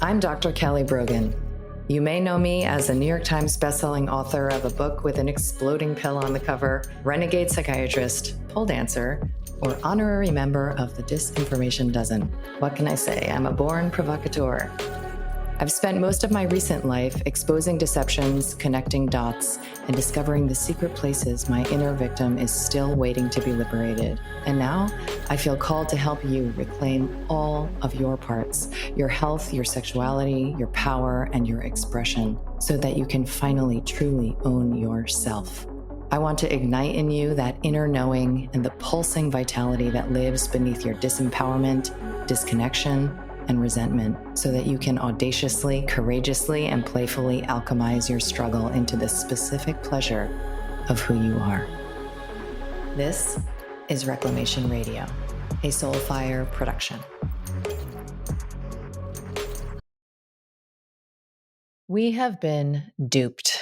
I'm Dr. Kelly Brogan. You may know me as a New York Times bestselling author of a book with an exploding pill on the cover, renegade psychiatrist, pole dancer, or honorary member of the Disinformation Dozen. What can I say? I'm a born provocateur. I've spent most of my recent life exposing deceptions, connecting dots, and discovering the secret places my inner victim is still waiting to be liberated. And now I feel called to help you reclaim all of your parts, your health, your sexuality, your power, and your expression, so that you can finally truly own yourself. I want to ignite in you that inner knowing and the pulsing vitality that lives beneath your disempowerment, disconnection, and resentment, so that you can audaciously, courageously, and playfully alchemize your struggle into the specific pleasure of who you are. This is Reclamation Radio, a Soulfire production. We have been duped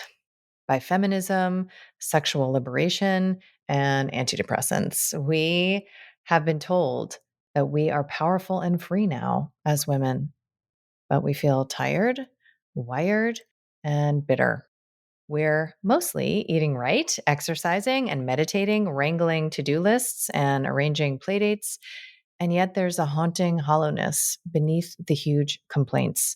by feminism, sexual liberation, and antidepressants. We have been told that we are powerful and free now as women, but we feel tired, wired, and bitter. We're mostly eating right, exercising and meditating, wrangling to-do lists and arranging playdates, and yet there's a haunting hollowness beneath the huge complaints.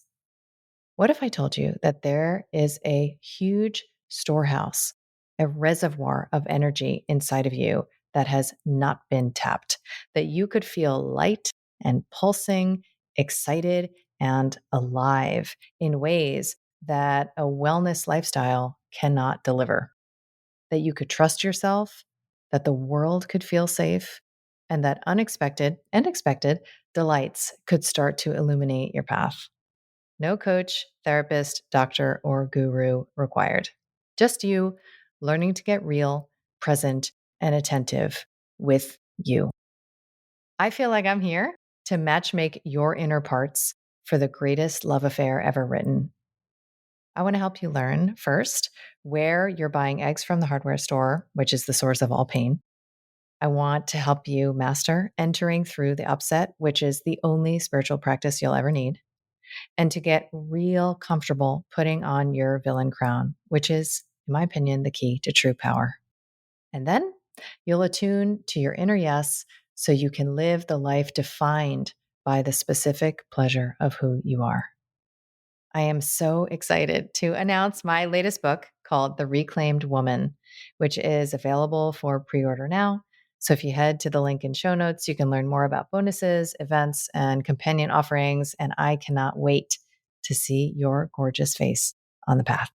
What if I told you that there is a huge storehouse, a reservoir of energy inside of you that has not been tapped, that you could feel light and pulsing, excited and alive in ways that a wellness lifestyle cannot deliver, that you could trust yourself, that the world could feel safe, and that unexpected and expected delights could start to illuminate your path. No coach, therapist, doctor, or guru required. Just you learning to get real, present, and attentive with you. I feel like I'm here to matchmake your inner parts for the greatest love affair ever written. I want to help you learn, first, where you're buying eggs from the hardware store, which is the source of all pain. I want to help you master entering through the upset, which is the only spiritual practice you'll ever need, and to get real comfortable putting on your villain crown, which is, in my opinion, the key to true power. And then you'll attune to your inner yes so you can live the life defined by the specific pleasure of who you are. I am so excited to announce my latest book called The Reclaimed Woman, which is available for pre-order now. So if you head to the link in show notes, you can learn more about bonuses, events, and companion offerings. And I cannot wait to see your gorgeous face on the path.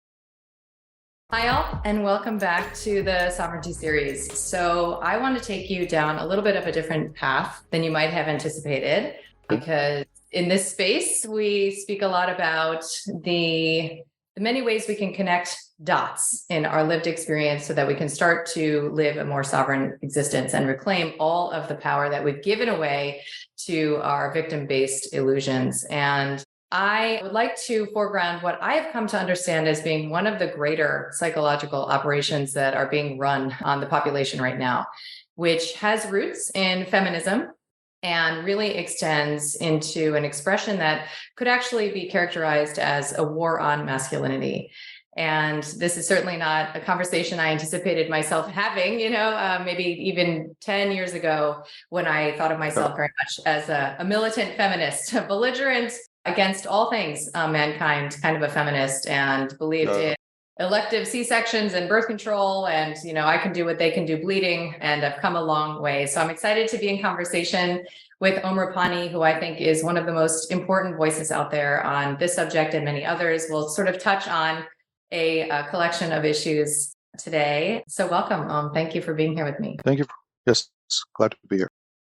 Hi, all, and welcome back to the Sovereignty series. So I want to take you down a little bit of a different path than you might have anticipated, because in this space, we speak a lot about the many ways we can connect dots in our lived experience so that we can start to live a more sovereign existence and reclaim all of the power that we've given away to our victim-based illusions. And I would like to foreground what I have come to understand as being one of the greater psychological operations that are being run on the population right now, which has roots in feminism and really extends into an expression that could actually be characterized as a war on masculinity. And this is certainly not a conversation I anticipated myself having, maybe even 10 years ago, when I thought of myself very much as a militant feminist, a belligerent against all things mankind, kind of a feminist, and believed in elective C-sections and birth control, and I can do what they can do bleeding, and I've come a long way. So I'm excited to be in conversation with Rupani, who I think is one of the most important voices out there on this subject and many others. We'll sort of touch on a collection of issues today. So welcome. Thank you for being here with me. Thank you. Yes, glad to be here.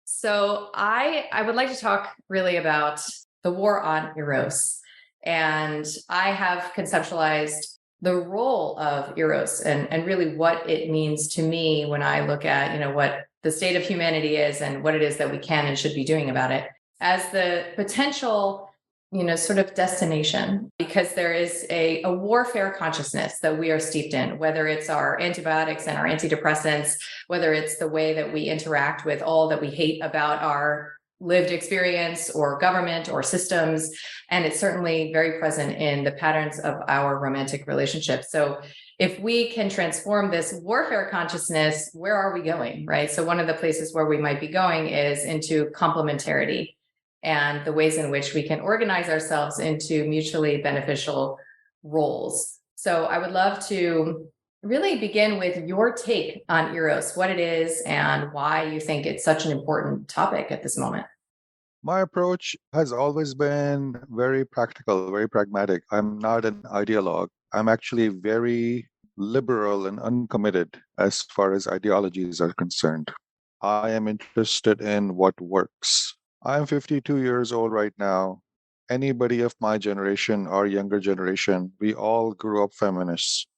So I would like to talk really about the war on Eros. And I have conceptualized the role of Eros and really what it means to me when I look at, what the state of humanity is and what it is that we can and should be doing about it as the potential, sort of destination, because there is a warfare consciousness that we are steeped in, whether it's our antibiotics and our antidepressants, whether it's the way that we interact with all that we hate about our lived experience or government or systems. And it's certainly very present in the patterns of our romantic relationships. So if we can transform this warfare consciousness, where are we going, right? So one of the places where we might be going is into complementarity and the ways in which we can organize ourselves into mutually beneficial roles. So I would love to really begin with your take on Eros, what it is and why you think it's such an important topic at this moment. My approach has always been very practical, very pragmatic. I'm not an ideologue. I'm actually very liberal and uncommitted as far as ideologies are concerned. I am interested in what works. I'm 52 years old right now. Anybody of my generation or younger generation, we all grew up feminists.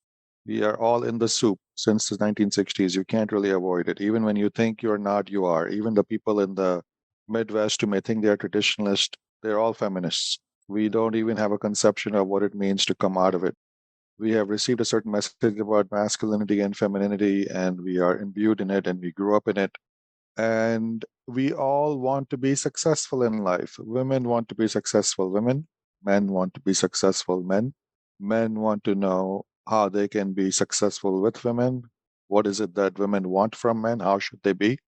We are all in the soup since the 1960s. You can't really avoid it. Even when you think you're not, you are. Even the people in the Midwest who may think they're traditionalist, they're all feminists. We don't even have a conception of what it means to come out of it. We have received a certain message about masculinity and femininity, and we are imbued in it, and we grew up in it. And we all want to be successful in life. Women want to be successful women. Men want to be successful men. Men want to know how they can be successful with women. What is it that women want from men? How should they be?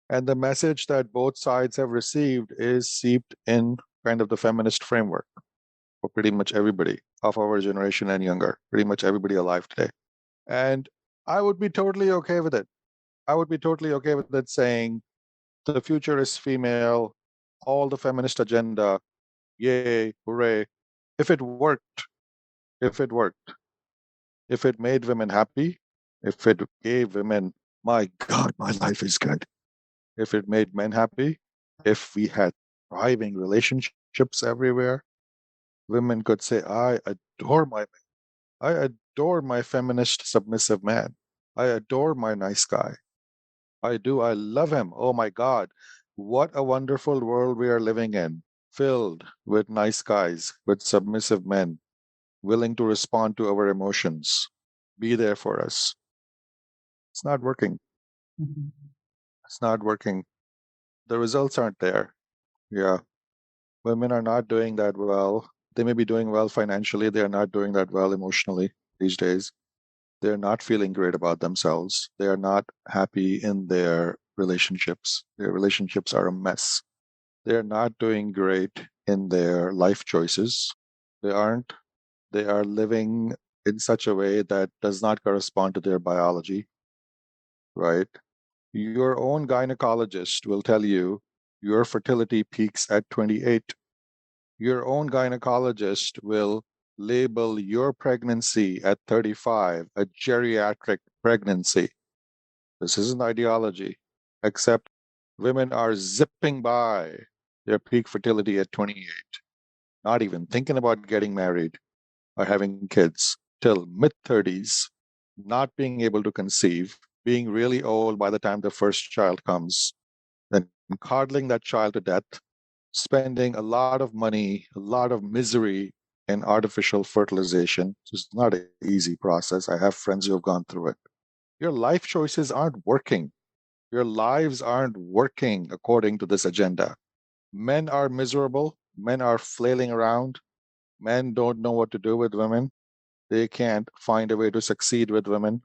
And the message that both sides have received is seeped in kind of the feminist framework for pretty much everybody of our generation and younger, pretty much everybody alive today. And I would be totally okay with it. I would be totally okay with it saying the future is female, all the feminist agenda, yay, hooray. If it worked, if it worked, if it made women happy, if it gave women, my God, my life is good. If it made men happy, if we had thriving relationships everywhere, women could say, I adore my feminist submissive man. I adore my nice guy. I do. I love him. Oh my God. What a wonderful world we are living in, filled with nice guys, with submissive men, willing to respond to our emotions, be there for us. It's not working. Mhm. It's not working. The results aren't there. Yeah. Women are not doing that well. They may be doing well financially. They are not doing that well emotionally these days. They're not feeling great about themselves. They are not happy in their relationships. Their relationships are a mess. They're not doing great in their life choices. They aren't. They are living in such a way that does not correspond to their biology, right? Your own gynecologist will tell you your fertility peaks at 28. Your own gynecologist will label your pregnancy at 35 a geriatric pregnancy. This isn't ideology, except women are zipping by their peak fertility at 28, not even thinking about getting married or having kids till mid 30s, not being able to conceive, being really old by the time the first child comes, then coddling that child to death, spending a lot of money, a lot of misery in artificial fertilization. It's not an easy process. I have friends who have gone through it. Your life choices aren't working. Your lives aren't working according to this agenda. Men are miserable. Men are flailing around. Men don't know what to do with women. They can't find a way to succeed with women.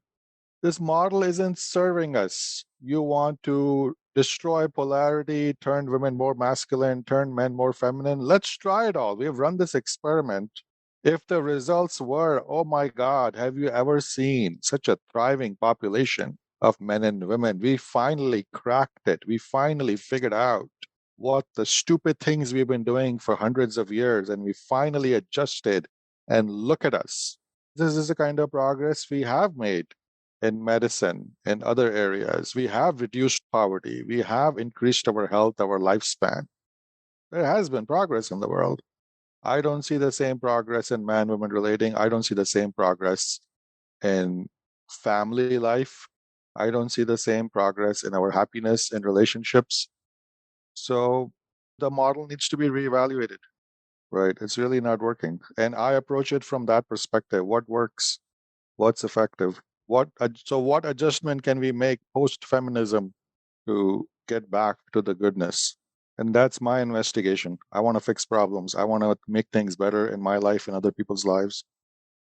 This model isn't serving us. You want to destroy polarity, turn women more masculine, turn men more feminine. Let's try it all. We've run this experiment. If the results were, oh my God, have you ever seen such a thriving population of men and women? We finally cracked it. We finally figured out what the stupid things we've been doing for hundreds of years, and we finally adjusted. And look at us. This is the kind of progress we have made in medicine, in other areas. We have reduced poverty. We have increased our health, our lifespan. There has been progress in the world. I don't see the same progress in man woman relating. I don't see the same progress in family life. I don't see the same progress in our happiness in relationships. So the model needs to be reevaluated, right? It's really not working. And I approach it from that perspective. What works? What's effective? What adjustment can we make post feminism to get back to the goodness? And that's my investigation. I want to fix problems. I want to make things better in my life and other people's lives.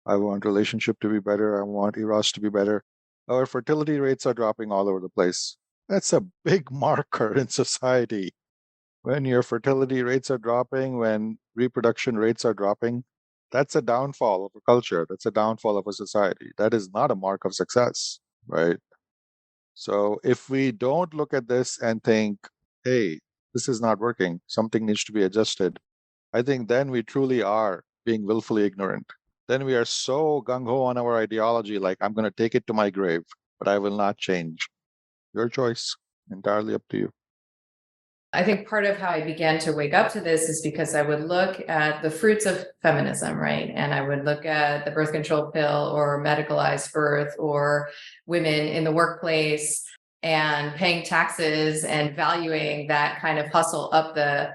I want relationship to be better. I want eros to be better. Our fertility rates are dropping all over the place. That's a big marker in society. When your fertility rates are dropping, when reproduction rates are dropping, that's a downfall of a culture. That's a downfall of a society. That is not a mark of success, right? So if we don't look at this and think, hey, this is not working, something needs to be adjusted, I think then we truly are being willfully ignorant. Then we are so gung ho on our ideology, like, I'm going to take it to my grave, but I will not change. Your choice, entirely up to you. I think part of how I began to wake up to this is because I would look at the fruits of feminism, right? And I would look at the birth control pill or medicalized birth or women in the workplace and paying taxes and valuing that kind of hustle up the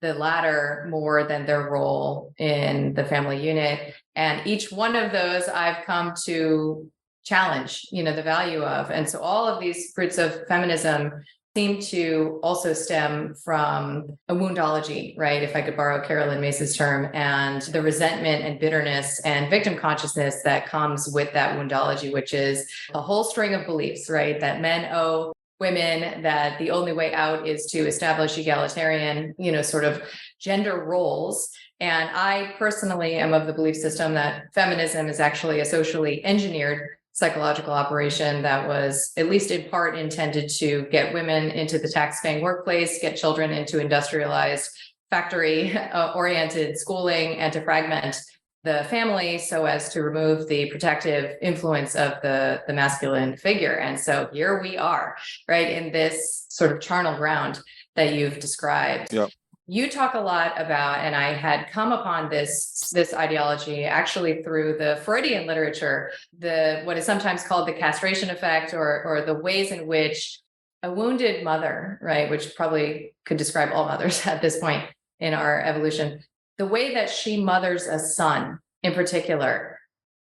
ladder more than their role in the family unit. And each one of those I've come to challenge, the value of. And so all of these fruits of feminism seem to also stem from a woundology, right? If I could borrow Carolyn Mace's term, and the resentment and bitterness and victim consciousness that comes with that woundology, which is a whole string of beliefs, right? That men owe women, that the only way out is to establish egalitarian, sort of gender roles. And I personally am of the belief system that feminism is actually a socially engineered psychological operation that was at least in part intended to get women into the tax-paying workplace, get children into industrialized factory oriented schooling, and to fragment the family so as to remove the protective influence of the masculine figure. And so here we are, right, in this sort of charnel ground that you've described. Yep. You talk a lot about, and I had come upon this ideology actually through the Freudian literature, what is sometimes called the castration effect, or the ways in which a wounded mother, right, which probably could describe all mothers at this point in our evolution, the way that she mothers a son in particular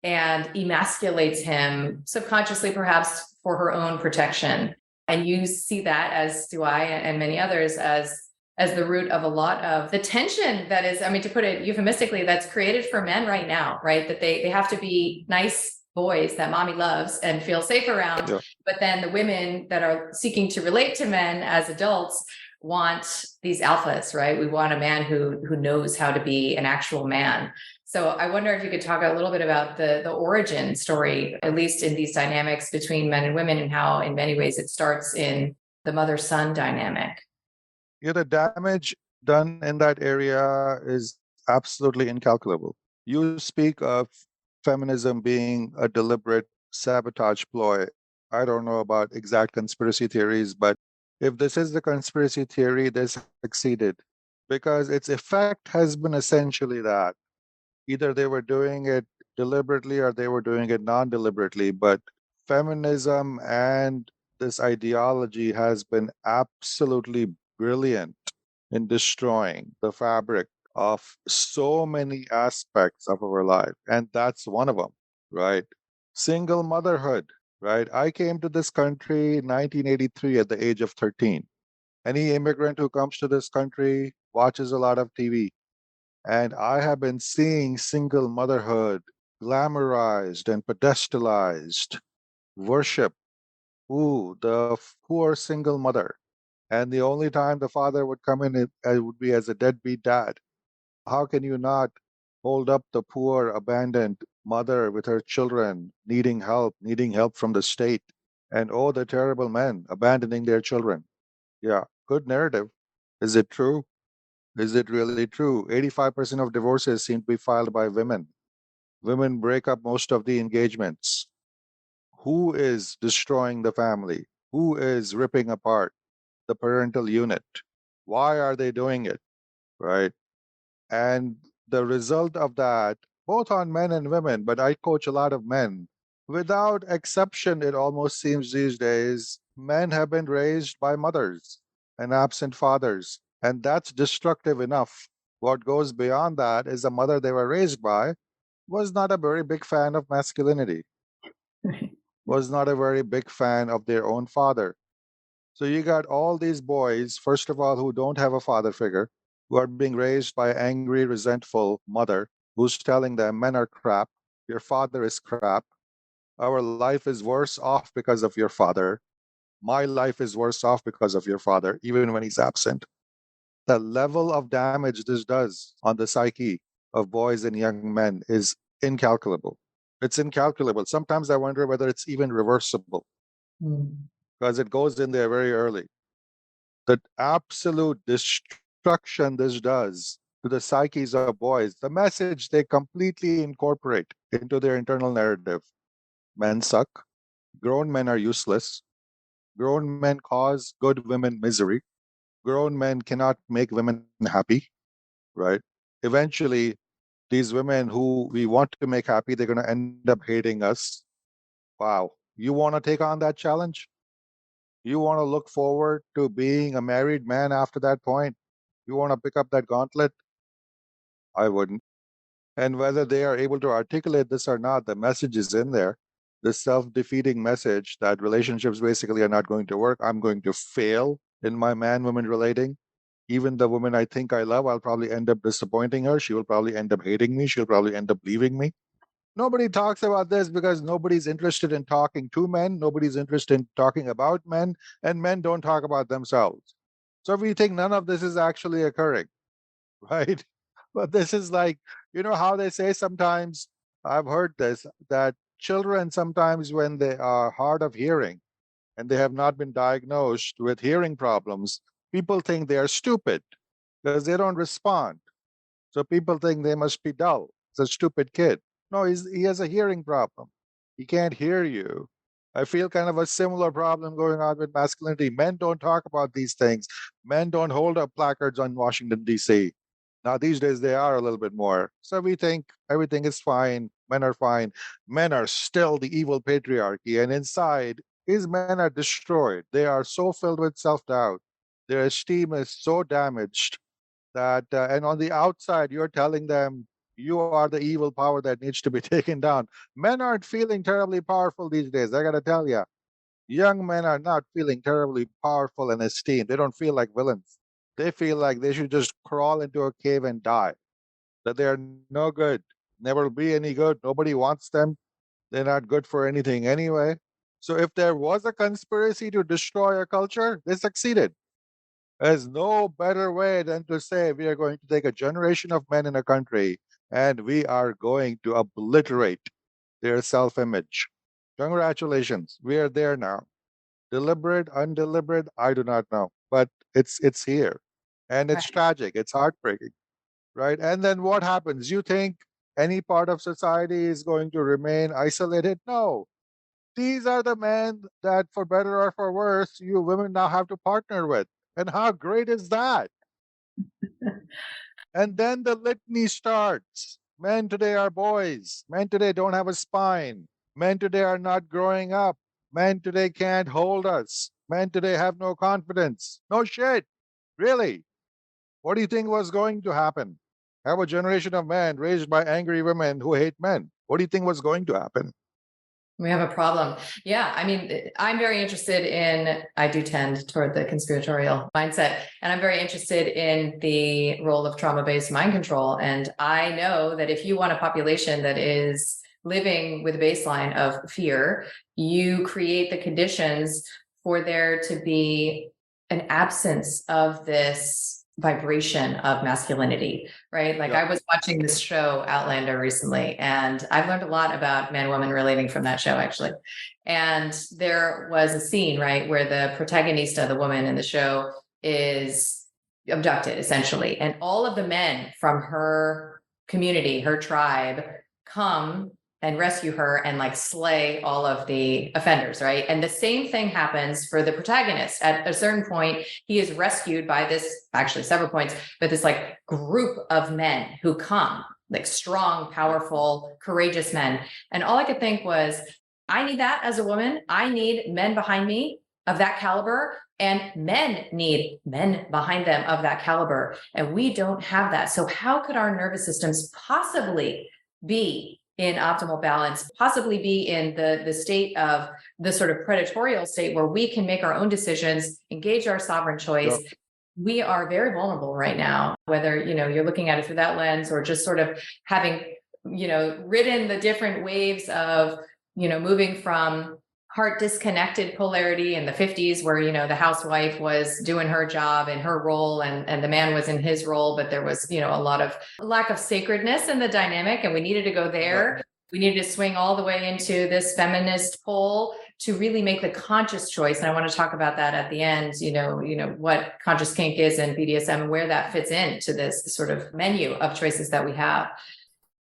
and emasculates him subconsciously, perhaps for her own protection. And you see that, as do I and many others, as the root of a lot of the tension that is, to put it euphemistically, that's created for men right now, right? That they have to be nice boys that mommy loves and feel safe around. Yeah. But then the women that are seeking to relate to men as adults want these alphas, right? We want a man who knows how to be an actual man. So I wonder if you could talk a little bit about the origin story, at least in these dynamics between men and women, and how in many ways it starts in the mother-son dynamic. Yeah, the damage done in that area is absolutely incalculable. You speak of feminism being a deliberate sabotage ploy. I don't know about exact conspiracy theories, but if this is the conspiracy theory, this succeeded because its effect has been essentially that either they were doing it deliberately or they were doing it non deliberately, but feminism and this ideology has been absolutely brilliant in destroying the fabric of so many aspects of our life. And that's one of them, right? Single motherhood, right? I came to this country in 1983 at the age of 13. Any immigrant who comes to this country watches a lot of TV. And I have been seeing single motherhood glamorized and pedestalized, worship. Ooh, the poor single mother. And the only time the father would come in, it would be as a deadbeat dad. How can you not hold up the poor, abandoned mother with her children, needing help from the state? And oh, the terrible men abandoning their children. Yeah, good narrative. Is it true? Is it really true? 85% of divorces seem to be filed by women. Women break up most of the engagements. Who is destroying the family? Who is ripping apart the parental unit? Why are they doing it? Right? And the result of that, both on men and women, but I coach a lot of men. Without exception, it almost seems these days, men have been raised by mothers and absent fathers. And that's destructive enough. What goes beyond that is the mother they were raised by was not a very big fan of masculinity, was not a very big fan of their own father. So you got all these boys, first of all, who don't have a father figure, who are being raised by an angry, resentful mother who's telling them men are crap, your father is crap, our life is worse off because of your father, my life is worse off because of your father, even when he's absent. The level of damage this does on the psyche of boys and young men is incalculable. It's incalculable. Sometimes I wonder whether it's even reversible Mm. because it goes in there very early. The absolute destruction this does to the psyches of boys, the message they completely incorporate into their internal narrative. Men suck. Grown men are useless. Grown men cause good women misery. Grown men cannot make women happy, right? Eventually, these women who we want to make happy, they're going to end up hating us. Wow. You want to take on that challenge? You want to look forward to being a married man after that point? You want to pick up that gauntlet? I wouldn't. And whether they are able to articulate this or not, the message is in there. The self defeating message that relationships basically are not going to work. I'm going to fail in my man woman relating. Even the woman I think I love, I'll probably end up disappointing her. She will probably end up hating me. She'll probably end up leaving me. Nobody talks about this because nobody's interested in talking to men. Nobody's interested in talking about men, and men don't talk about themselves. So we think none of this is actually occurring, right? But this is like, you know how they say sometimes, I've heard this, that children sometimes, when they are hard of hearing and they have not been diagnosed with hearing problems, people think they are stupid because they don't respond. So people think they must be dull. It's a stupid kid. No, he has a hearing problem. He can't hear you. I feel kind of a similar problem going on with masculinity. Men don't talk about these things. Men don't hold up placards on Washington, D.C. Now, these days, they are a little bit more. So we think everything is fine. Men are fine. Men are still the evil patriarchy. And inside, these men are destroyed. They are so filled with self doubt. Their esteem is so damaged that and on the outside you're telling them you are the evil power that needs to be taken down. Men aren't feeling terribly powerful these days, I gotta tell you. Young men are not feeling terribly powerful and esteemed. They don't feel like villains. They feel like they should just crawl into a cave and die, that they are no good, never will be any good, nobody wants them, they're not good for anything anyway. So if there was a conspiracy to destroy a culture, they succeeded. There's no better way than to say we are going to take a generation of men in a country and we are going to obliterate their self image. Congratulations, we are there now. Deliberate, undeliberate, I do not know, but it's here, and it's Right. tragic. It's heartbreaking, right? And then what happens? You think any part of society is going to remain isolated? No, these are the men that, for better or for worse, you women now have to partner with. And how great is that? And then the litany starts. Men today are boys. Men today don't have a spine. Men today are not growing up. Men today can't hold us. Men today have no confidence. No shit. Really. What do you think was going to happen? Have a generation of men raised by angry women who hate men. What do you think was going to happen? We have a problem. Yeah. I mean, I'm very interested in, I do tend toward the conspiratorial mindset, and I'm very interested in the role of trauma based mind control. And I know that if you want a population that is living with a baseline of fear, you create the conditions for there to be an absence of this vibration of masculinity, right? Like Yeah. I was watching this show Outlander recently, and I've learned a lot about man woman relating from that show, actually. And there was a scene, right, where the protagonista, the woman in the show, is abducted essentially. And all of the men from her community, her tribe, come and rescue her and like slay all of the offenders, right? And the same thing happens for the protagonist. At a certain point, he is rescued by this, actually several points, but this like group of men who come, like strong, powerful, courageous men. And all I could think was, I need that as a woman. I need men behind me of that caliber, and men need men behind them of that caliber. And we don't have that. So how could our nervous systems possibly be in optimal balance, possibly be in the state of the sort of predatorial state where we can make our own decisions, engage our sovereign choice. Yep. We are very vulnerable right now, whether you're looking at it through that lens or just sort of having ridden the different waves of moving from heart disconnected polarity in the 50s where the housewife was doing her job and her role and the man was in his role, but there was a lot of lack of sacredness in the dynamic, and we needed to go there. Yep. We needed to swing all the way into this feminist pole to really make the conscious choice. And I want to talk about that at the end, what conscious kink is and BDSM and where that fits into this sort of menu of choices that we have.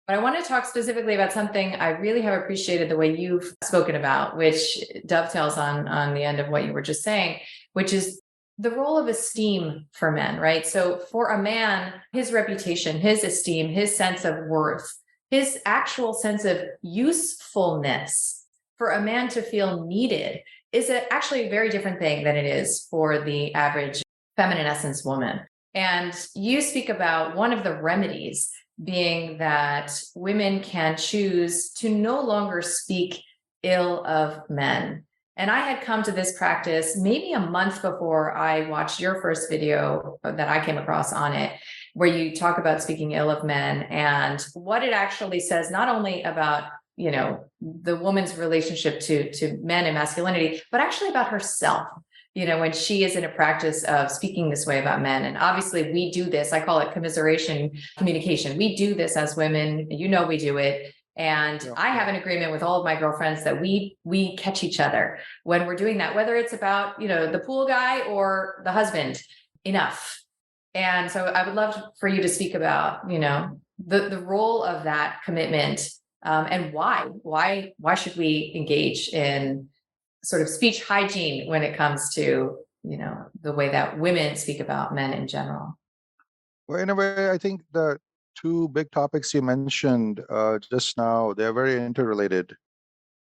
But I want to talk specifically about something I really have appreciated the way you've spoken about, which dovetails on the end of what you were just saying, which is the role of esteem for men, right? So for a man, his reputation, his esteem, his sense of worth, his actual sense of usefulness, for a man to feel needed is actually a very different thing than it is for the average feminine essence woman. And you speak about one of the remedies being that women can choose to no longer speak ill of men. And I had come to this practice maybe a month before I watched your first video that I came across on it, where you talk about speaking ill of men and what it actually says, not only about the woman's relationship to men and masculinity, but actually about herself, when she is in a practice of speaking this way about men. And obviously we do this, I call it commiseration communication. We do this as women, we do it. And Yep. I have an agreement with all of my girlfriends that we catch each other when we're doing that, whether it's about, the pool guy or the husband. Enough. And so I would love for you to speak about, the role of that commitment, and why should we engage in sort of speech hygiene when it comes to, the way that women speak about men in general. Well, in a way, I think the two big topics you mentioned just now, they're very interrelated.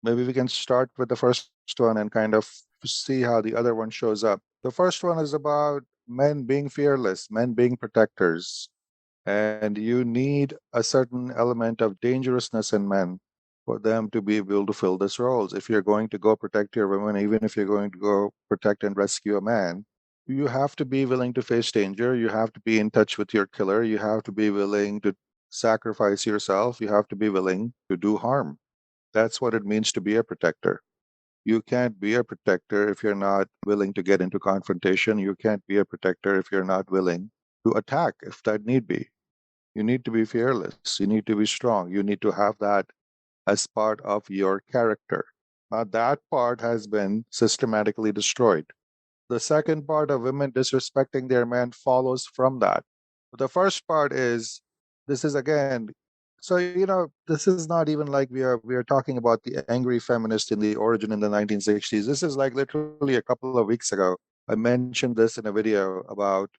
Maybe we can start with the first one and kind of see how the other one shows up. The first one is about men being fearless, men being protectors. And you need a certain element of dangerousness in men for them to be able to fill these roles. If you're going to go protect your women, even if you're going to go protect and rescue a man, you have to be willing to face danger. You have to be in touch with your killer. You have to be willing to sacrifice yourself. You have to be willing to do harm. That's what it means to be a protector. You can't be a protector if you're not willing to get into confrontation. You can't be a protector if you're not willing to attack if that need be. You need to be fearless. You need to be strong. You need to have that as part of your character. Now, that part has been systematically destroyed. The second part of women disrespecting their men follows from that. The first part is this is again, so this is not even like we are talking about the angry feminist in the origin in the 1960s. This is like literally a couple of weeks ago. I mentioned this in a video about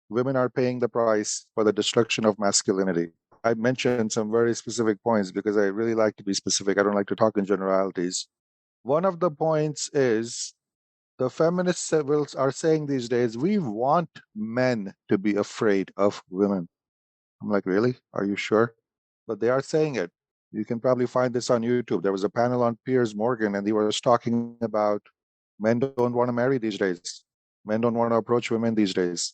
women are paying the price for the destruction of masculinity. I mentioned some very specific points because I really like to be specific. I don't like to talk in generalities. One of the points is the feminists are saying these days, we want men to be afraid of women. I'm like, really? Are you sure? But they are saying it. You can probably find this on YouTube. There was a panel on Piers Morgan, and he was talking about men don't want to marry these days. Men don't want to approach women these days.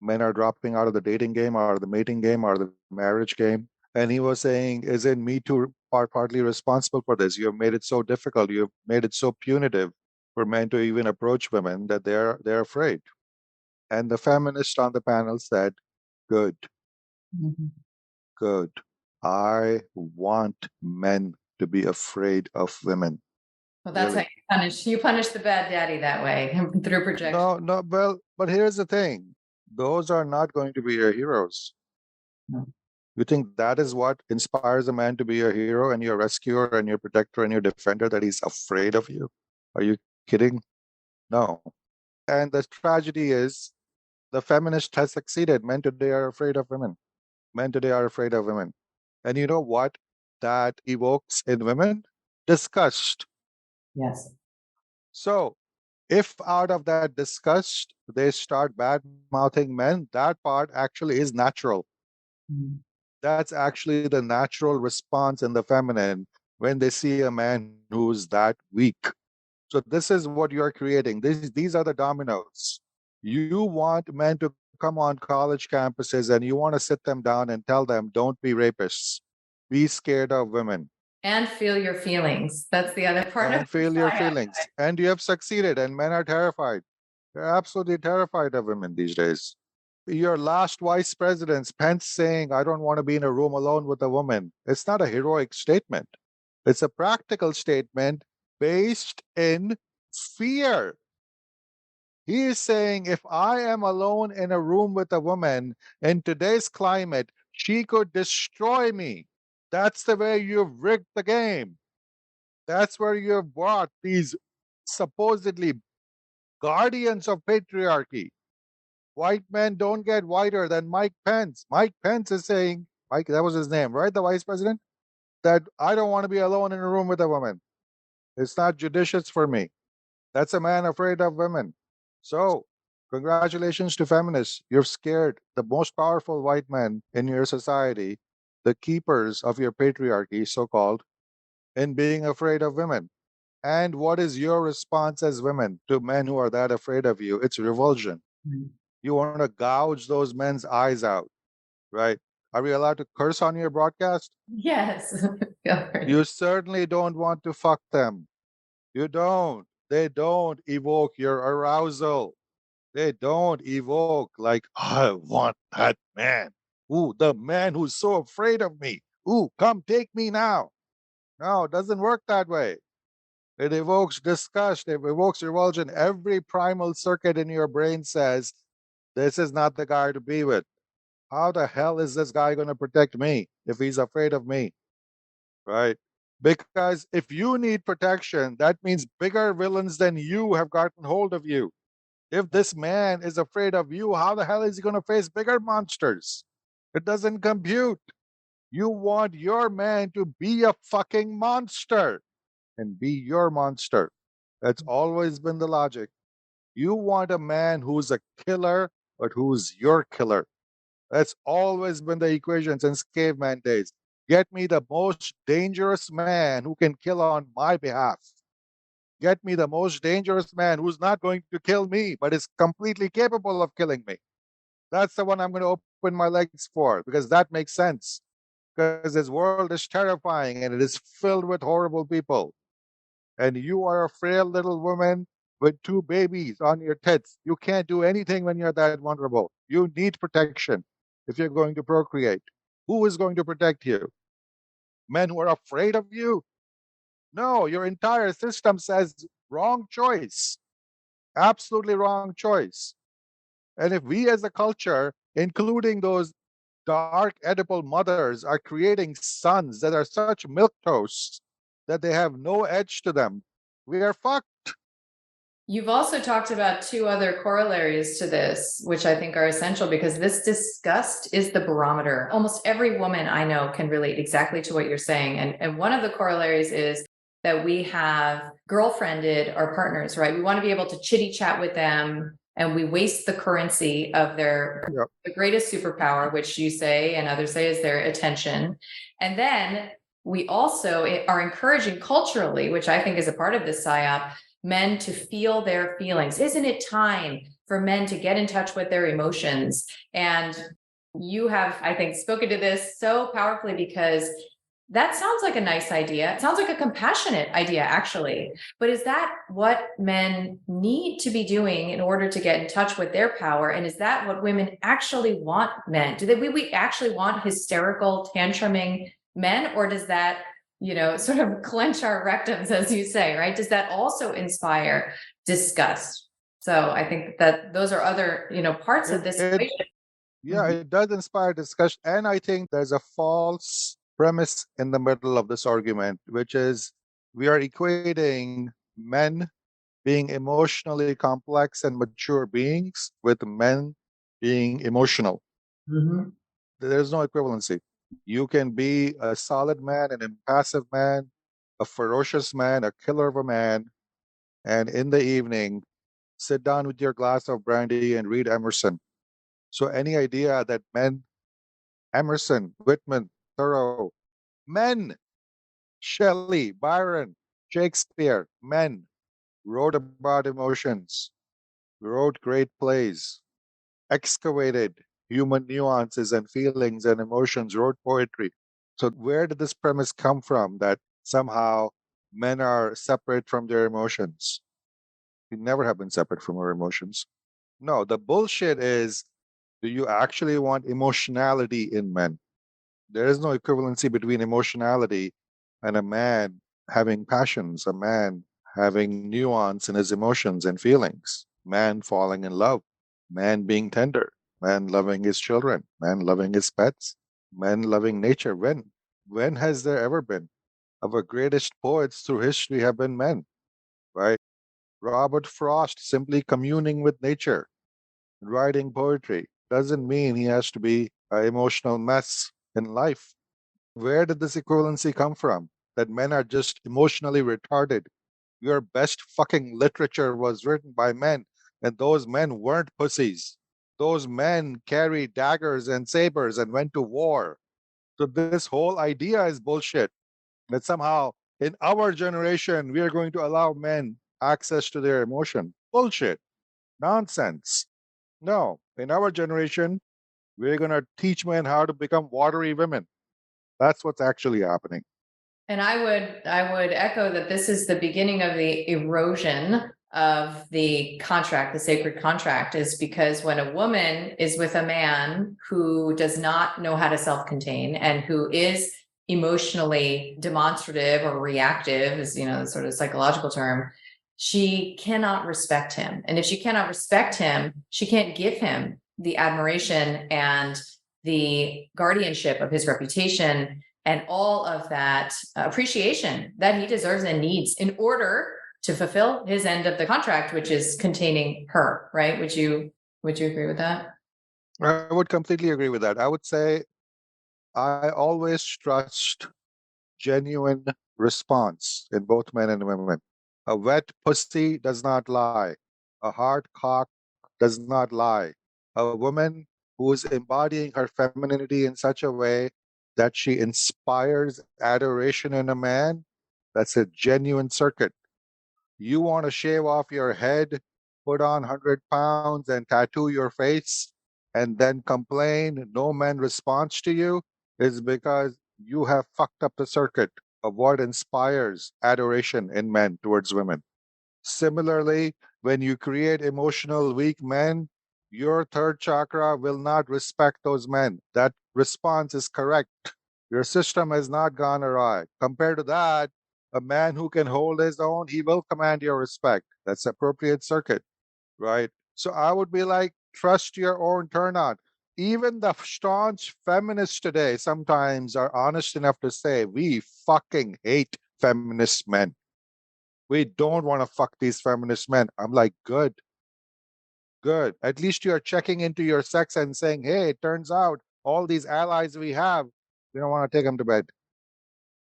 Men are dropping out of the dating game or the mating game or the marriage game. And he was saying, isn't Me Too partly responsible for this? You have made it so difficult. You have made it so punitive for men to even approach women that they're afraid. And the feminist on the panel said, good, Mm-hmm. good. I want men to be afraid of women. Well, that's Really. how you punish the bad daddy that way through projection. No, no, well, but here's the thing. Those are not going to be your heroes. No. You think that is what inspires a man to be your hero and your rescuer and your protector and your defender, that he's afraid of you? Are you kidding? No. And the tragedy is the feminist has succeeded. Men today are afraid of women. Men today are afraid of women. And you know what that evokes in women? Disgust. Yes. So if out of that disgust they start bad mouthing men, that part actually is natural. Mm-hmm. That's actually the natural response in the feminine when they see a man who's that weak. So this is what you're creating. These are the dominoes. You want men to come on college campuses and you want to sit them down and tell them, don't be rapists. Be scared of women And feel your feelings. That's the other part of and the feel your psyop. feelings. And you have succeeded, and men are terrified. They're absolutely terrified of women these days. Your last vice presidents, Pence saying, I don't want to be in a room alone with a woman. It's not a heroic statement. It's a practical statement based in fear. He is saying, if I am alone in a room with a woman in today's climate, she could destroy me. That's the way you've rigged the game. That's where you've brought these supposedly guardians of patriarchy. White men don't get whiter than Mike Pence. Mike Pence is saying, Mike, that was his name, right? The vice president? That I don't want to be alone in a room with a woman. It's not judicious for me. That's a man afraid of women. So, congratulations to feminists. You've scared the most powerful white men in your society, the keepers of your patriarchy, so called, in being afraid of women. And what is your response as women to men who are that afraid of you? It's revulsion. Mm. You want to gouge those men's eyes out, right? Are we allowed to curse on your broadcast? Yes. Go for it. You certainly don't want to fuck them. You don't. They don't evoke your arousal. They don't evoke, like, I want that man. Ooh, the man who's so afraid of me. Ooh, come take me now. No, it doesn't work that way. It evokes disgust, it evokes revulsion. Every primal circuit in your brain says, this is not the guy to be with. How the hell is this guy going to protect me if he's afraid of me? Right? Because if you need protection, that means bigger villains than you have gotten hold of you. If this man is afraid of you, how the hell is he going to face bigger monsters? It doesn't compute. You want your man to be a fucking monster and be your monster. That's always been the logic. You want a man who's a killer, but who's your killer. That's always been the equation since caveman days. Get me the most dangerous man who can kill on my behalf. Get me the most dangerous man who's not going to kill me, but is completely capable of killing me. That's the one I'm going to open my legs for because that makes sense. Because this world is terrifying and it is filled with horrible people. And you are a frail little woman with two babies on your tits. You can't do anything when you're that vulnerable. You need protection if you're going to procreate. Who is going to protect you? Men who are afraid of you? No, your entire system says wrong choice, absolutely wrong choice. And if we as a culture, including those dark edible mothers, are creating sons that are such milk toasts that they have no edge to them, we are fucked. You've also talked about two other corollaries to this, which I think are essential because this disgust is the barometer. Almost every woman I know can relate exactly to what you're saying. And one of the corollaries is that we have girlfriended our partners, right? We want to be able to chitty chat with them and we waste the currency of their Yep. the greatest superpower, which you say and others say is their attention. And then we also are encouraging culturally, which I think is a part of this psyop, men to feel their feelings. Isn't it time for men to get in touch with their emotions? And you have, I think, spoken to this so powerfully because that sounds like a nice idea. It sounds like a compassionate idea, actually. But is that what men need to be doing in order to get in touch with their power? And is that what women actually want men? Do we actually want hysterical, tantruming men? Or does that sort of clench our rectums, as you say, right? Does that also inspire disgust? So I think that those are other, parts of It, this it, equation. yeah, Mhm. it does inspire discussion. And I think there's a false premise in the middle of this argument, which is we are equating men being emotionally complex and mature beings with men being emotional. Mhm. There's no equivalency. You can be a solid man, an impassive man, a ferocious man, a killer of a man, and in the evening, sit down with your glass of brandy and read Emerson. So, any idea that men Emerson, Whitman, Thoreau, men. Shelley, Byron, Shakespeare, men wrote about emotions, wrote great plays, excavated human nuances and feelings and emotions, wrote poetry. So, where did this premise come from that somehow men are separate from their emotions? We never have been separate from our emotions. No, the bullshit is, do you actually want emotionality in men? There is no equivalency between emotionality and a man having passions, a man having nuance in his emotions and feelings, man falling in love, man being tender, man loving his children, man loving his pets, man loving nature. When? When has there ever been? Our greatest poets through history have been men, right? Robert Frost simply communing with nature, writing poetry, doesn't mean he has to be an emotional mess in life. Where did this equivalency come from? That men are just emotionally retarded. Your best fucking literature was written by men, and those men weren't pussies. Those men carried daggers and sabers and went to war. So this whole idea is bullshit. That somehow in our generation we are going to allow men access to their emotion. Bullshit. Nonsense. No. In our generation, we're gonna teach men how to become watery women. That's what's actually happening. And I would echo that this is the beginning of the erosion of the contract, the sacred contract, is because when a woman is with a man who does not know how to self-contain and who is emotionally demonstrative or reactive, is the sort of psychological term, she cannot respect him. And if she cannot respect him, she can't give him the admiration and the guardianship of his reputation and all of that appreciation that he deserves and needs in order to fulfill his end of the contract, which is containing her, right? Would you agree with that? I would completely agree with that. I would say I always trust genuine response in both men and women. A wet pussy does not lie. A hard cock does not lie. A woman who is embodying her femininity in such a way that she inspires adoration in a man, that's a genuine circuit. You want to shave off your head, put on 100 pounds, and tattoo your face, and then complain no man responds to you, is because you have fucked up the circuit of what inspires adoration in men towards women. Similarly, when you create emotional weak men, your third chakra will not respect those men. That response is correct. Your system has not gone awry. Compared to that, a man who can hold his own, he will command your respect. That's appropriate circuit, right? So I would be like, trust your own turnout. Even the staunch feminists today sometimes are honest enough to say, we fucking hate feminist men. We don't want to fuck these feminist men. I'm like, good, good. At least you're checking into your sex and saying, hey, it turns out all these allies we have, we don't want to take them to bed.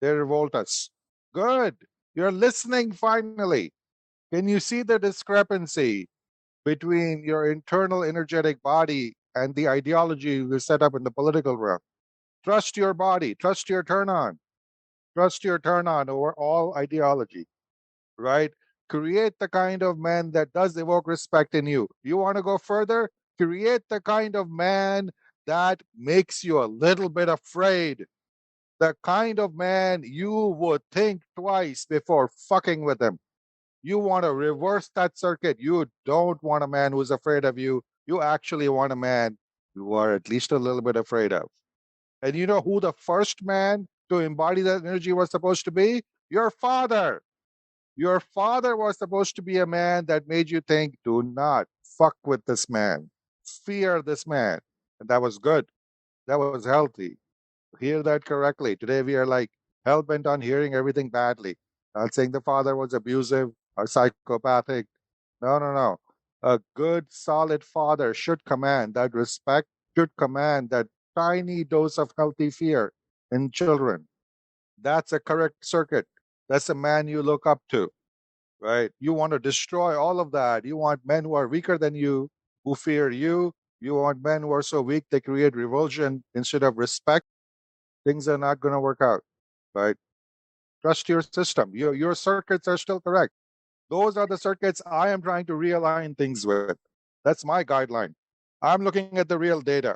They revolt us. Good. You're listening finally. Can you see the discrepancy between your internal energetic body and the ideology you set up in the political realm? Trust your body, trust your turn on over all ideology, right? Create the kind of man that does evoke respect in you. You want to go further? Create the kind of man that makes you a little bit afraid. The kind of man you would think twice before fucking with him. You want to reverse that circuit. You don't want a man who's afraid of you. You actually want a man you are at least a little bit afraid of. And you know who the first man to embody that energy was supposed to be? Your father. Your father was supposed to be a man that made you think, do not fuck with this man, fear this man. And that was good. That was healthy. Hear that correctly. Today we are like hell bent on hearing everything badly. Not saying the father was abusive or psychopathic. No, no, no. A good, solid father should command that respect, should command that tiny dose of healthy fear in children. That's a correct circuit. That's a man you look up to, right? You want to destroy all of that. You want men who are weaker than you, who fear you. You want men who are so weak they create revulsion instead of respect. Things are not going to work out, right? Trust your system. Your circuits are still correct. Those are the circuits I am trying to realign things with. That's my guideline. I'm looking at the real data.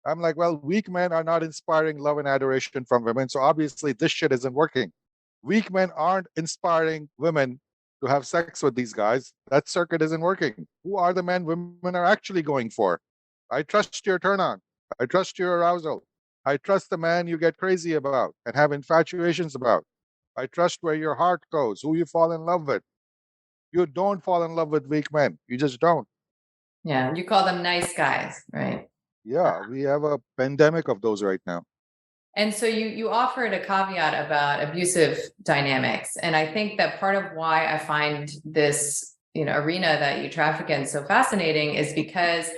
I'm like, well, weak men are not inspiring love and adoration from women. So obviously, this shit isn't working. Weak men aren't inspiring women to have sex with these guys. That circuit isn't working. Who are the men women are actually going for? I trust your turn on. I trust your arousal. I trust the man you get crazy about and have infatuations about. I trust where your heart goes, who you fall in love with. You don't fall in love with weak men. You just don't. Yeah, you call them nice guys, right? Yeah, we have a pandemic of those right now. And so you offered a caveat about abusive dynamics, and I think that part of why I find this arena that you traffic in so fascinating is because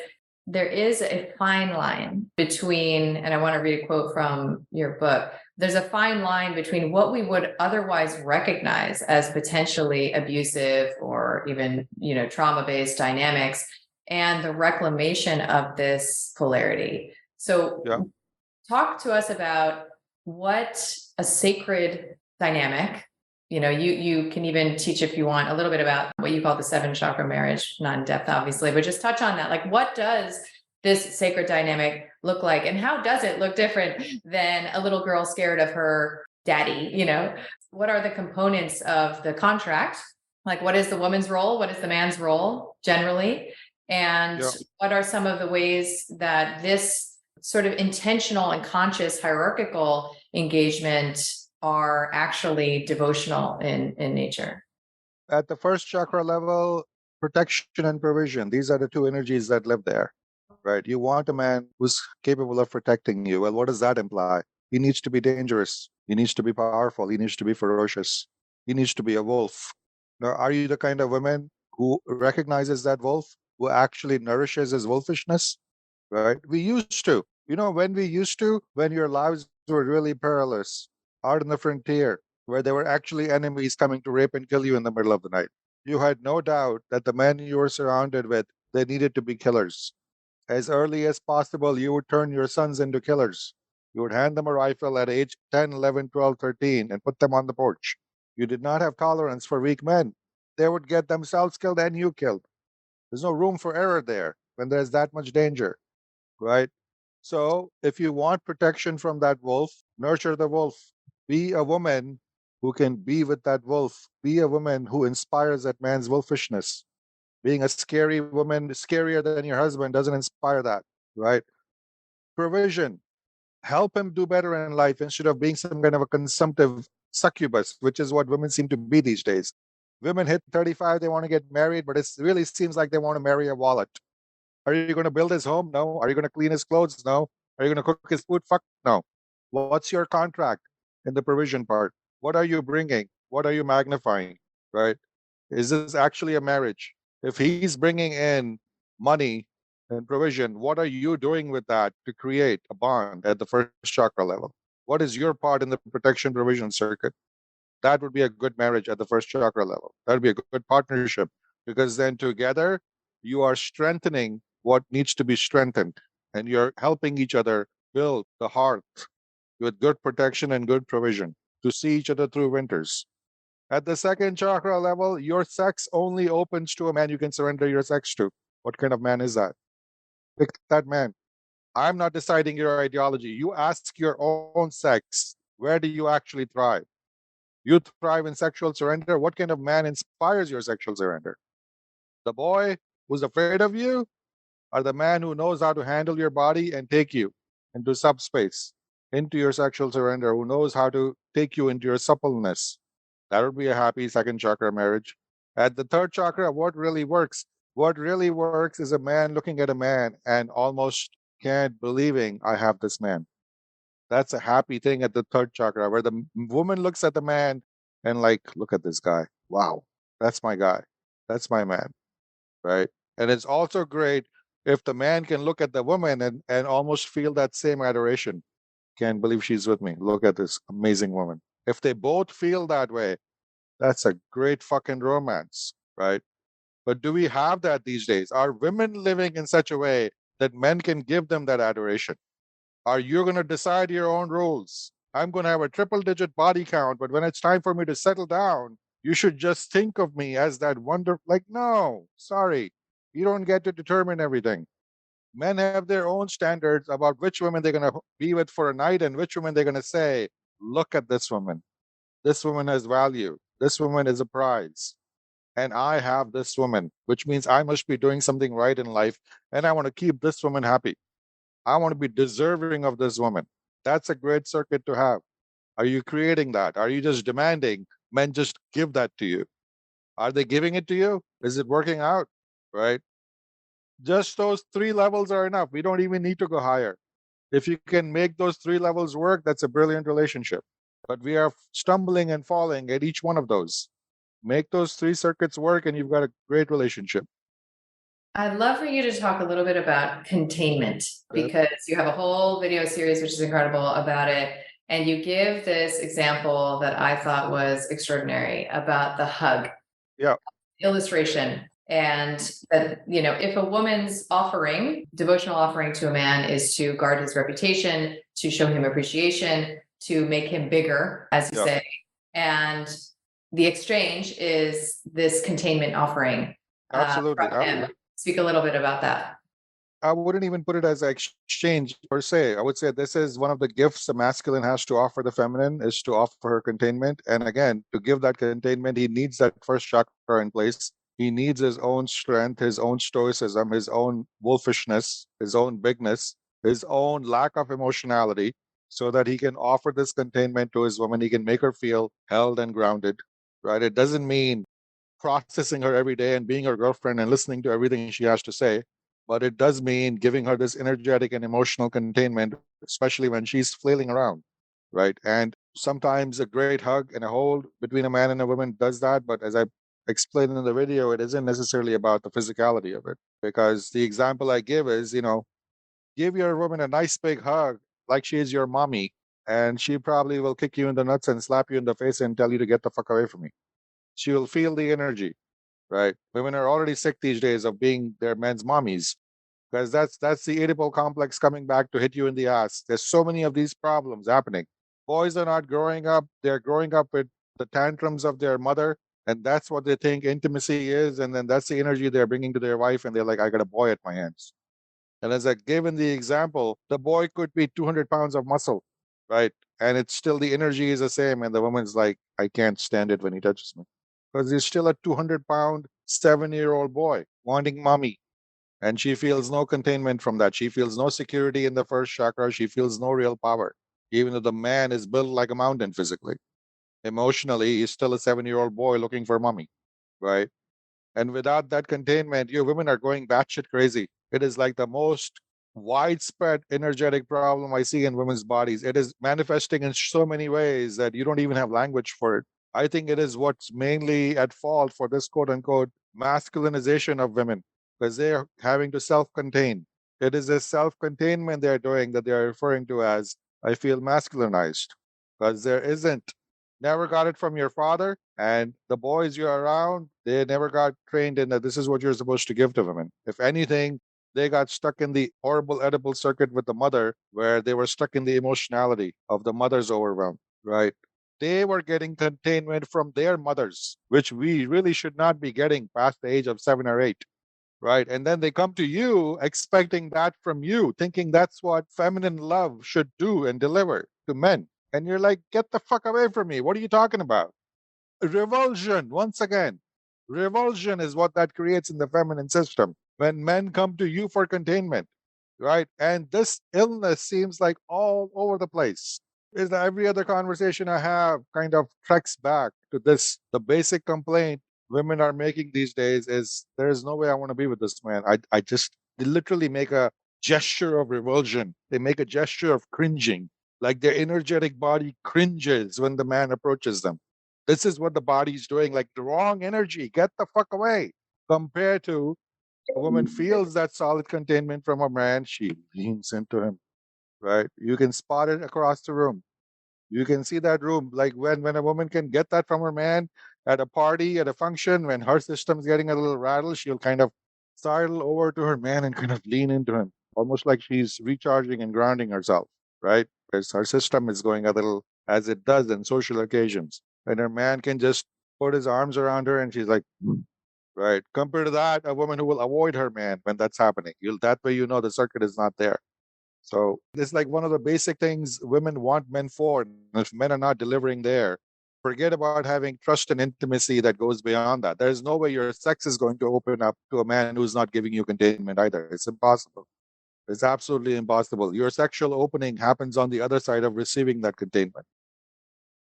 there is a fine line between, and I want to read a quote from your book. There's a fine line between what we would otherwise recognize as potentially abusive or even trauma-based dynamics and the reclamation of this polarity. So Yeah. talk to us about what a sacred dynamic, you can even teach, if you want, a little bit about what you call the 7 chakra marriage, not in depth obviously, but just touch on that. Like, what does this sacred dynamic look like, and how does it look different than a little girl scared of her daddy? What are the components of the contract? Like, what is the woman's role, what is the man's role generally, and Yeah. what are some of the ways that this sort of intentional and conscious hierarchical engagement are actually devotional in nature? At the first chakra level, protection and provision, these are the two energies that live there, right? You want a man who's capable of protecting you. Well, what does that imply? He needs to be dangerous. He needs to be powerful. He needs to be ferocious. He needs to be a wolf. Now, are you the kind of woman who recognizes that wolf, who actually nourishes his wolfishness? Right? We used to. When we used to, when your lives were really perilous, out in the frontier, where there were actually enemies coming to rape and kill you in the middle of the night, you had no doubt that the men you were surrounded with, they needed to be killers. As early as possible, you would turn your sons into killers. You would hand them a rifle at age 10, 11, 12, 13 and put them on the porch. You did not have tolerance for weak men. They would get themselves killed and you killed. There's no room for error there when there's that much danger, right? So if you want protection from that wolf, nurture the wolf. Be a woman who can be with that wolf. Be a woman who inspires that man's wolfishness. Being a scary woman, scarier than your husband, doesn't inspire that, right? Provision. Help him do better in life instead of being some kind of a consumptive succubus, which is what women seem to be these days. Women hit 35, they want to get married, but it really seems like they want to marry a wallet. Are you going to build his home? No. Are you going to clean his clothes? No. Are you going to cook his food? Fuck no. What's your contract in the provision part? What are you bringing? What are you magnifying? Right? Is this actually a marriage? If he's bringing in money and provision, what are you doing with that to create a bond at the first chakra level? What is your part in the protection provision circuit? That would be a good marriage at the first chakra level. That would be a good partnership because then together you are strengthening what needs to be strengthened and you're helping each other build the heart with good protection and good provision to see each other through winters. At the second chakra level, your sex only opens to a man you can surrender your sex to. What kind of man is that? Pick that man. I'm not deciding your ideology. You ask your own sex, where do you actually thrive? You thrive in sexual surrender. What kind of man inspires your sexual surrender? The boy who's afraid of you, or the man who knows how to handle your body and take you into subspace, into your sexual surrender, who knows how to take you into your suppleness? That would be a happy second chakra marriage. At the third chakra, what really works? What really works is a man looking at a man and almost can't believing I have this man. That's a happy thing at the third chakra, where the woman looks at the man and like, look at this guy. Wow, that's my guy. That's my man, right? And it's also great if the man can look at the woman and almost feel that same adoration. Can't believe she's with me. Look at this amazing woman. If they both feel that way, that's a great fucking romance, right? But do we have that these days? Are women living in such a way that men can give them that adoration. Are you going to decide your own rules? I'm going to have a triple digit body count, but when it's time for me to settle down, you should just think of me as that wonder. Like, no, sorry. You don't get to determine everything. Men have their own standards about which women they're going to be with for a night and which women they're going to say, look at this woman. This woman has value. This woman is a prize. And I have this woman, which means I must be doing something right in life. And I want to keep this woman happy. I want to be deserving of this woman. That's a great circuit to have. Are you creating that? Are you just demanding men just give that to you? Are they giving it to you? Is it working out? Right? Just those three levels are enough. We don't even need to go higher. If you can make those three levels work, that's a brilliant relationship. But we are stumbling and falling at each one of those. Make those three circuits work, and you've got a great relationship. I'd love for you to talk a little bit about containment Good. because you have a whole video series, which is incredible about it. And you give this example that I thought was extraordinary about the hug Yeah, illustration. And that, if a woman's offering, devotional offering to a man is to guard his reputation, to show him appreciation, to make him bigger, as you yeah, say, and the exchange is this containment offering absolutely. from him. Speak a little bit about that. I wouldn't even put it as an exchange per se. I would say this is one of the gifts the masculine has to offer the feminine is to offer her containment. And again, to give that containment, he needs that first chakra in place. He needs his own strength, his own stoicism, his own wolfishness, his own bigness, his own lack of emotionality, so that he can offer this containment to his woman. He can make her feel held and grounded, right? It doesn't mean processing her every day and being her girlfriend and listening to everything she has to say. But it does mean giving her this energetic and emotional containment, especially when she's flailing around, right? And sometimes a great hug and a hold between a man and a woman does that. But as I explained in the video, it isn't necessarily about the physicality of it. Because the example I give is, give your woman a nice big hug like she is your mommy, and she probably will kick you in the nuts and slap you in the face and tell you to get the fuck away from me. She will feel the energy, right? Women are already sick these days of being their men's mommies because that's the Oedipal complex coming back to hit you in the ass. There's so many of these problems happening. Boys are not growing up; they're growing up with the tantrums of their mother, and that's what they think intimacy is, and then that's the energy they're bringing to their wife, and they're like, "I got a boy at my hands." And as I gave in the example, the boy could be 200 pounds of muscle, right? And it's still the energy is the same, and the woman's like, "I can't stand it when he touches me." Because he's still a 200-pound, 7-year-old boy wanting mommy. And she feels no containment from that. She feels no security in the first chakra. She feels no real power, even though the man is built like a mountain physically. Emotionally, he's still a 7-year-old boy looking for mommy, right? And without that containment, you women are going batshit crazy. It is like the most widespread energetic problem I see in women's bodies. It is manifesting in so many ways that you don't even have language for it. I think it is what's mainly at fault for this quote unquote masculinization of women because they're having to self contain. It is this self containment they're doing that they're referring to as, I feel masculinized because there isn't never got it from your father. And the boys you're around, they never got trained in that this is what you're supposed to give to women. If anything, they got stuck in the horrible edible circuit with the mother, where they were stuck in the emotionality of the mother's overwhelm, right? They were getting containment from their mothers, which we really should not be getting past the age of 7 or 8, right? And then they come to you expecting that from you, thinking that's what feminine love should do and deliver to men. And you're like, get the fuck away from me. What are you talking about? Revulsion, once again. Revulsion is what that creates in the feminine system when men come to you for containment, right? And this illness seems like all over the place. Is that every other conversation I have kind of treks back to this. The basic complaint women are making these days is there is no way I want to be with this man. I just they literally make a gesture of revulsion. They make a gesture of cringing, like their energetic body cringes when the man approaches them. This is what the body's doing, like the wrong energy. Get the fuck away. Compared to a woman feels that solid containment from a man, she leans into him, right? You can spot it across the room. You can see that room, like when a woman can get that from her man at a party, at a function, when her system's getting a little rattled, she'll kind of sidle over to her man and kind of lean into him. almost like she's recharging and grounding herself, right? Because her system is going a little as it does in social occasions. And her man can just put his arms around her and she's like, "Hmm," right? Compared to that, a woman who will avoid her man when that's happening. That way you know the circuit is not there. So it's like one of the basic things women want men for. And if men are not delivering there, forget about having trust and intimacy that goes beyond that. There's no way your sex is going to open up to a man who's not giving you containment either. It's impossible. It's absolutely impossible. Your sexual opening happens on the other side of receiving that containment.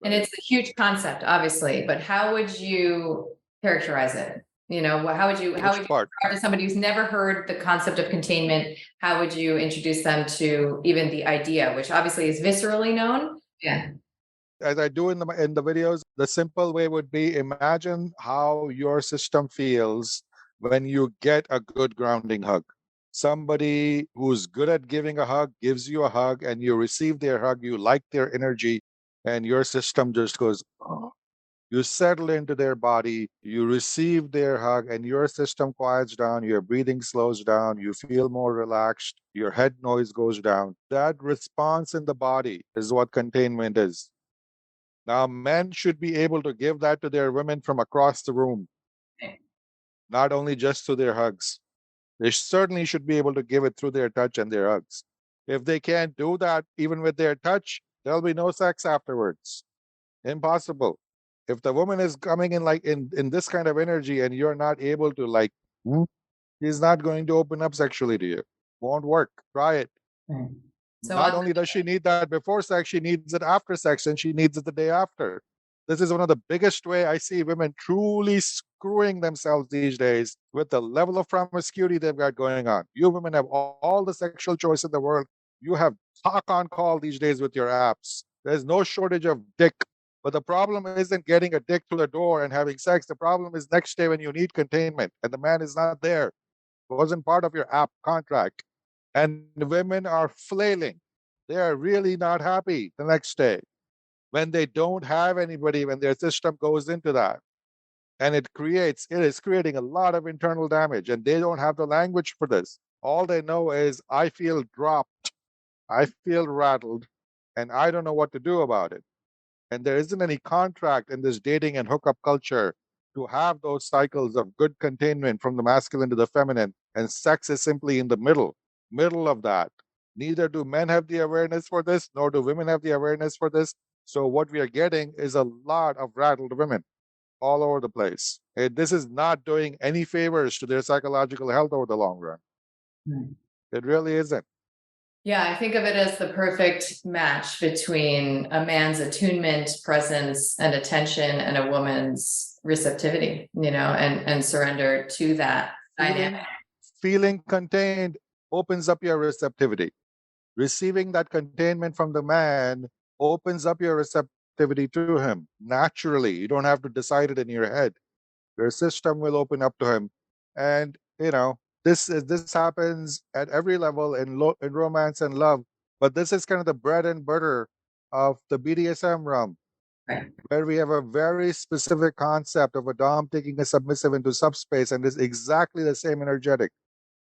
And Right? it's a huge concept, obviously, but how would you characterize it? How would Which you part? describe to somebody who's never heard the concept of containment? How would you introduce them to even the idea, which obviously is viscerally known? Yeah. As I do in the videos, the simple way would be imagine how your system feels when you get a good grounding hug. Somebody who's good at giving a hug gives you a hug and you receive their hug, you like their energy, and your system just goes, "Oh." You settle into their body, you receive their hug, and your system quiets down, your breathing slows down, you feel more relaxed, your head noise goes down. That response in the body is what containment is. Now, men should be able to give that to their women from across the room, not only just through their hugs. They certainly should be able to give it through their touch and their hugs. If they can't do that, even with their touch, there'll be no sex afterwards. Impossible. If the woman is coming in like in this kind of energy and you're not able to like, "Hmm," she's not going to open up sexually to you. Won't work. Try it. Right. So Not only does she need that before sex, she needs it after sex, and she needs it the day after. This is one of the biggest way I see women truly screwing themselves these days with the level of promiscuity they've got going on. You women have all the sexual choice in the world. You have talk on call these days with your apps. There's no shortage of dick. But the problem isn't getting a dick through the door and having sex. The problem is next day when you need containment and the man is not there. It wasn't part of your app contract. And women are flailing. They are really not happy the next day when they don't have anybody, when their system goes into that. And it is creating a lot of internal damage. And they don't have the language for this. All they know is, I feel dropped, I feel rattled, and I don't know what to do about it. And there isn't any contract in this dating and hookup culture to have those cycles of good containment from the masculine to the feminine. And sex is simply in the middle of that. Neither do men have the awareness for this, nor do women have the awareness for this. So what we are getting is a lot of rattled women all over the place. This is not doing any favors to their psychological health over the long run. Right. It really isn't. Yeah, I think of it as the perfect match between a man's attunement, presence, and attention, and a woman's receptivity, and surrender to that Feeling, dynamic. feeling contained opens up your receptivity. Receiving that containment from the man opens up your receptivity to him naturally. You don't have to decide it in your head. Your system will open up to him. And this happens at every level in romance and love. But this is kind of the bread and butter of the BDSM realm, Right. where we have a very specific concept of a dom taking a submissive into subspace, and it's exactly the same energetic.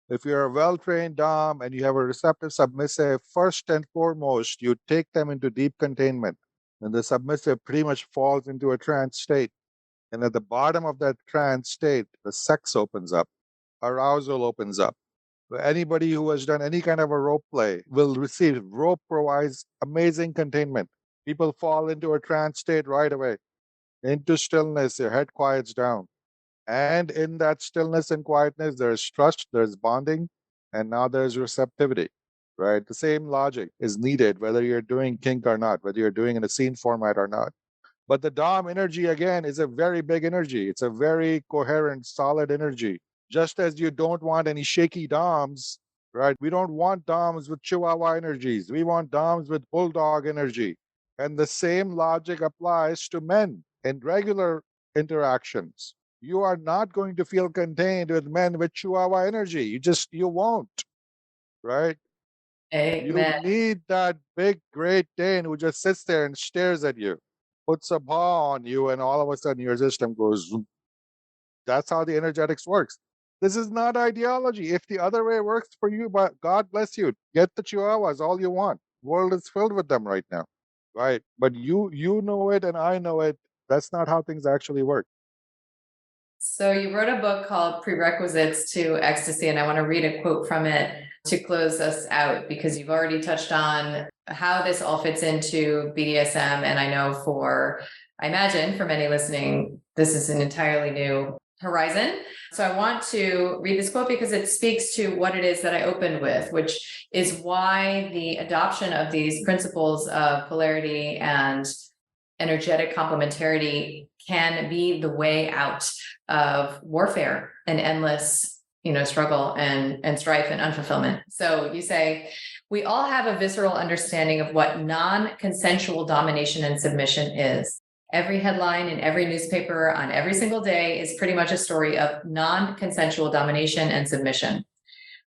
If you're a well trained Dom and you have a receptive submissive, first and foremost, you take them into deep containment. And the submissive pretty much falls into a trance state. And at the bottom of that trance state, the sex opens up, arousal opens up. Anybody who has done any kind of a rope play will receive. Rope provides amazing containment. People fall into a trance state right away, into stillness, their head quiets down. And in that stillness and quietness, there's trust, there's bonding, and now there's receptivity, right? The same logic is needed whether you're doing kink or not, whether you're doing in a scene format or not. But the Dom energy, again, is a very big energy. It's a very coherent, solid energy. Just as you don't want any shaky DOMs, right? We don't want DOMs with Chihuahua energies. We want DOMs with Bulldog energy. And the same logic applies to men in regular interactions. You are not going to feel contained with men with Chihuahua energy. You won't, right? You Amen. need that big Great Dane who just sits there and stares at you, puts a paw on you, and all of a sudden your system goes zoom. That's how the energetics works. This is not ideology. If the other way works for you, but God bless you, get the chihuahuas all you want. World is filled with them right now, right? But you know it and I know it. That's not how things actually work. So you wrote a book called Prerequisites to Ecstasy, and I want to read a quote from it to close us out because you've already touched on how this all fits into BDSM. And I know I imagine for many listening, this is an entirely new horizon. So I want to read this quote because it speaks to what it is that I opened with, which is why the adoption of these principles of polarity and energetic complementarity can be the way out of warfare and endless struggle and strife and unfulfillment. So you say we all have a visceral understanding of what non-consensual domination and submission is. Every headline in every newspaper on every single day is pretty much a story of non-consensual domination and submission.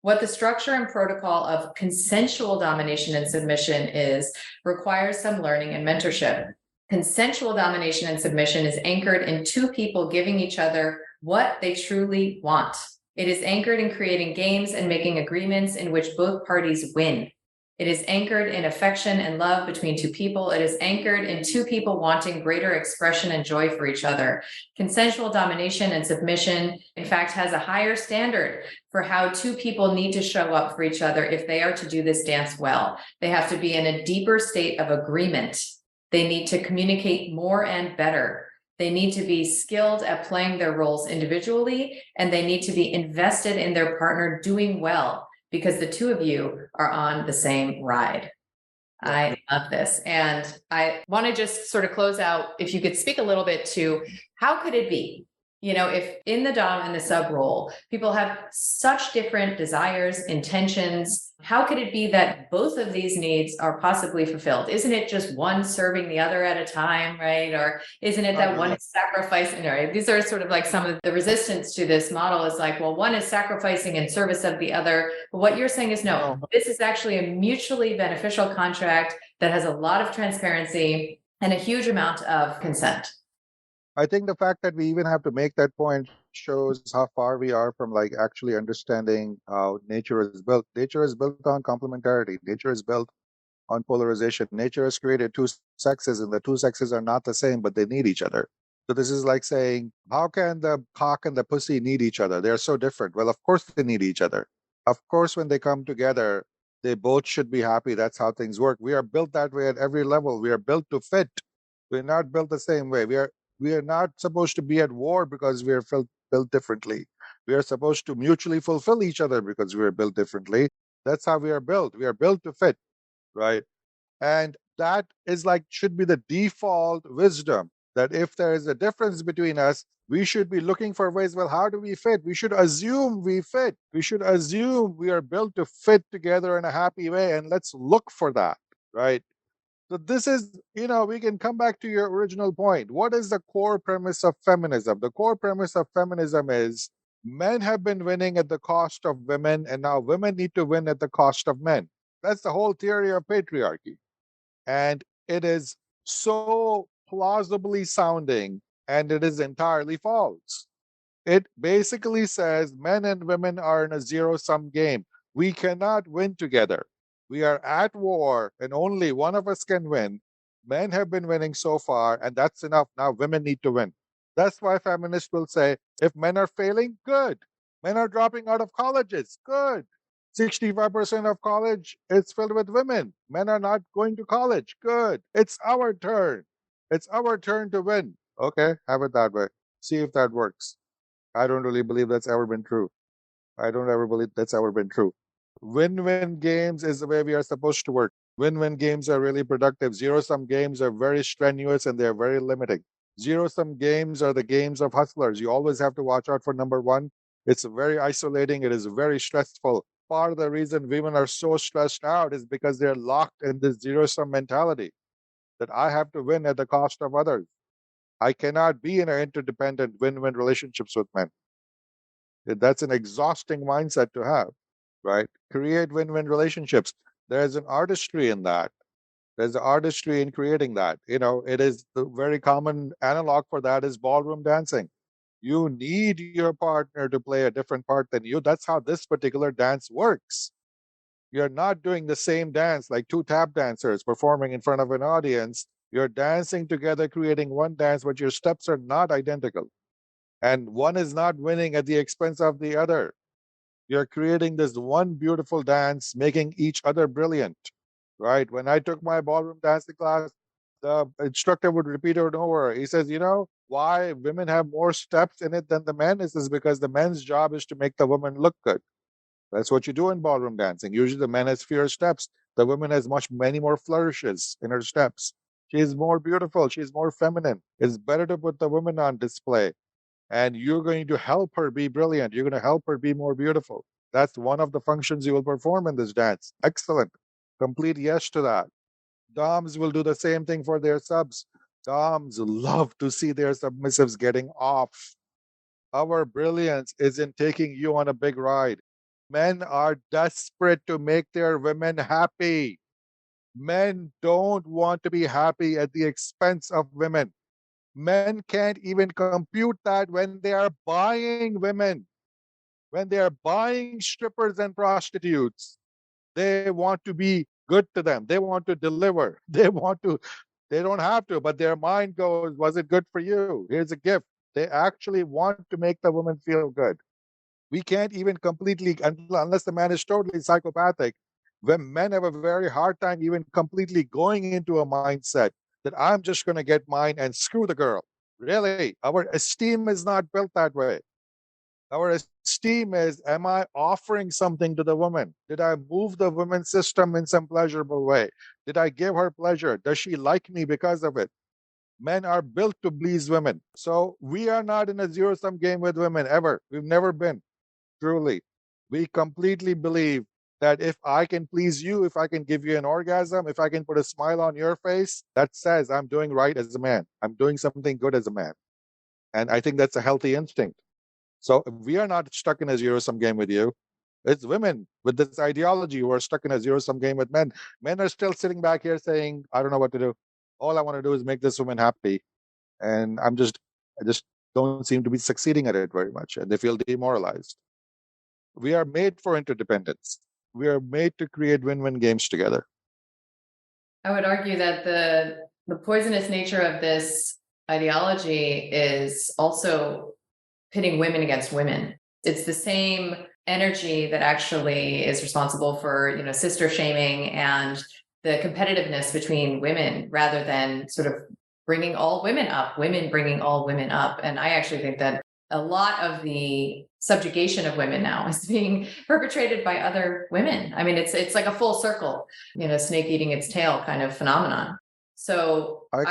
What the structure and protocol of consensual domination and submission is requires some learning and mentorship. Consensual domination and submission is anchored in two people giving each other what they truly want. It is anchored in creating games and making agreements in which both parties win. It is anchored in affection and love between two people. It is anchored in two people wanting greater expression and joy for each other. Consensual domination and submission, in fact, has a higher standard for how two people need to show up for each other if they are to do this dance well. They have to be in a deeper state of agreement. They need to communicate more and better. They need to be skilled at playing their roles individually, and they need to be invested in their partner doing well because the two of you are on the same ride. Yeah. I love this. And I want to just sort of close out, if you could speak a little bit to how could it be, if in the dom and the sub role, people have such different desires, intentions, how could it be that both of these needs are possibly fulfilled? Isn't it just one serving the other at a time, right? Or isn't it that one is sacrificing, right? These are sort of like some of the resistance to this model is like, well, one is sacrificing in service of the other. But what you're saying is no, this is actually a mutually beneficial contract that has a lot of transparency and a huge amount of consent. I think the fact that we even have to make that point shows how far we are from like actually understanding how nature is built. Nature is built on complementarity. Nature is built on polarization. Nature has created two sexes, and the two sexes are not the same, but they need each other. So this is like saying, how can the cock and the pussy need each other? They're so different. Well, of course they need each other. Of course, when they come together, they both should be happy. That's how things work. We are built that way at every level. We are built to fit. We're not built the same way. We are not supposed to be at war because we are built differently. We are supposed to mutually fulfill each other because we are built differently. That's how we are built. We are built to fit, right? And that is like should be the default wisdom that if there is a difference between us, we should be looking for ways. Well, how do we fit? We should assume we fit. We should assume we are built to fit together in a happy way, and let's look for that, right? So this is, we can come back to your original point. What is the core premise of feminism? The core premise of feminism is men have been winning at the cost of women, and now women need to win at the cost of men. That's the whole theory of patriarchy. And it is so plausibly sounding, and it is entirely false. It basically says men and women are in a zero sum game. We cannot win together. We are at war, and only one of us can win. Men have been winning so far, and that's enough. Now women need to win. That's why feminists will say if men are failing, good. Men are dropping out of colleges, good. 65% of college is filled with women. Men are not going to college, good. It's our turn. It's our turn to win. Okay, have it that way. See if that works. I don't really believe that's ever been true. I don't ever believe that's ever been true. Win-win games is the way we are supposed to work. Win-win games are really productive. Zero-sum games are very strenuous and they're very limiting. Zero-sum games are the games of hustlers. You always have to watch out for number one. It's very isolating. It is very stressful. Part of the reason women are so stressed out is because they're locked in this zero-sum mentality that I have to win at the cost of others. I cannot be in an interdependent win-win relationships with men. That's an exhausting mindset to have, right? Create win-win relationships. There's an artistry in that. There's an artistry in creating that. It is the very common analog for that is ballroom dancing. You need your partner to play a different part than you. That's how this particular dance works. You're not doing the same dance like two tap dancers performing in front of an audience. You're dancing together, creating one dance, but your steps are not identical. And one is not winning at the expense of the other. You're creating this one beautiful dance, making each other brilliant, right? When I took my ballroom dancing class, the instructor would repeat over and over. He says, you know, why women have more steps in it than the men is because the men's job is to make the woman look good. That's what you do in ballroom dancing. Usually the man has fewer steps. The woman has many more flourishes in her steps. She's more beautiful. She's more feminine. It's better to put the woman on display. And you're going to help her be brilliant. You're going to help her be more beautiful. That's one of the functions you will perform in this dance. Excellent. Complete yes to that. Doms will do the same thing for their subs. Doms love to see their submissives getting off. Our brilliance is in taking you on a big ride. Men are desperate to make their women happy. Men don't want to be happy at the expense of women. Men can't even compute that when they are buying women, when they are buying strippers and prostitutes. They want to be good to them. They want to deliver. They don't have to, but their mind goes, was it good for you? Here's a gift. They actually want to make the woman feel good. We can't even completely, unless the man is totally psychopathic, when men have a very hard time even completely going into a mindset that I'm just going to get mine and screw the girl. Really, our esteem is not built that way. Our esteem is, am I offering something to the woman? Did I move the women's system in some pleasurable way? Did I give her pleasure? Does she like me because of it? Men are built to please women. So we are not in a zero sum game with women ever. We've never been. Truly. We completely believe that if I can please you, if I can give you an orgasm, if I can put a smile on your face, that says I'm doing right as a man. I'm doing something good as a man. And I think that's a healthy instinct. So we are not stuck in a zero sum game with you. It's women with this ideology who are stuck in a zero sum game with men. Men are still sitting back here saying, I don't know what to do. All I want to do is make this woman happy. And I just don't seem to be succeeding at it very much. And they feel demoralized. We are made for interdependence. We are made to create win-win games together. I would argue that the poisonous nature of this ideology is also pitting women against women. It's the same energy that actually is responsible for, sister shaming and the competitiveness between women rather than sort of bringing all women bringing all women up. And I actually think that a lot of the subjugation of women now is being perpetrated by other women. I mean, it's like a full circle, snake eating its tail kind of phenomenon. So I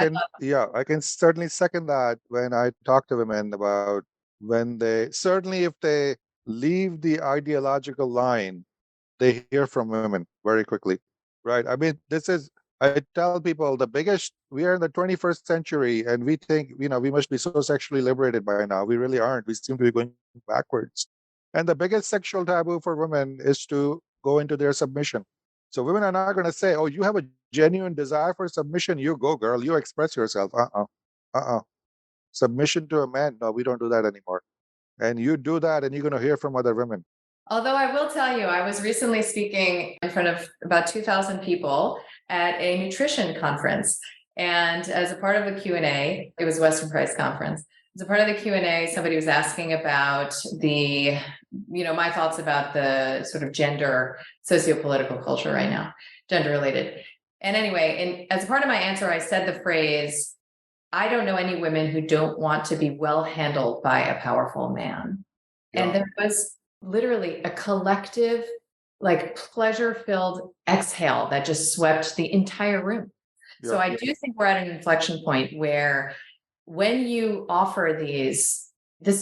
can certainly second that when I talk to women about when they, certainly if they leave the ideological line, they hear from women very quickly, right? I mean, I tell people we are in the 21st century and we think, we must be so sexually liberated by now. We really aren't. We seem to be going backwards. And the biggest sexual taboo for women is to go into their submission. So women are not going to say, oh, you have a genuine desire for submission. You go, girl. You express yourself. Submission to a man. No, we don't do that anymore. And you do that and you're going to hear from other women. Although I will tell you, I was recently speaking in front of about 2,000 people at a nutrition conference. And as a part of the Q&A, it was a Western Price conference. As a part of the Q&A, somebody was asking about my thoughts about the sort of gender socio-political culture right now, gender related. And anyway, as a part of my answer, I said the phrase, I don't know any women who don't want to be well handled by a powerful man. Yeah. And there was literally a collective, like pleasure-filled exhale that just swept the entire room. Yeah. So I do think we're at an inflection point where when you offer this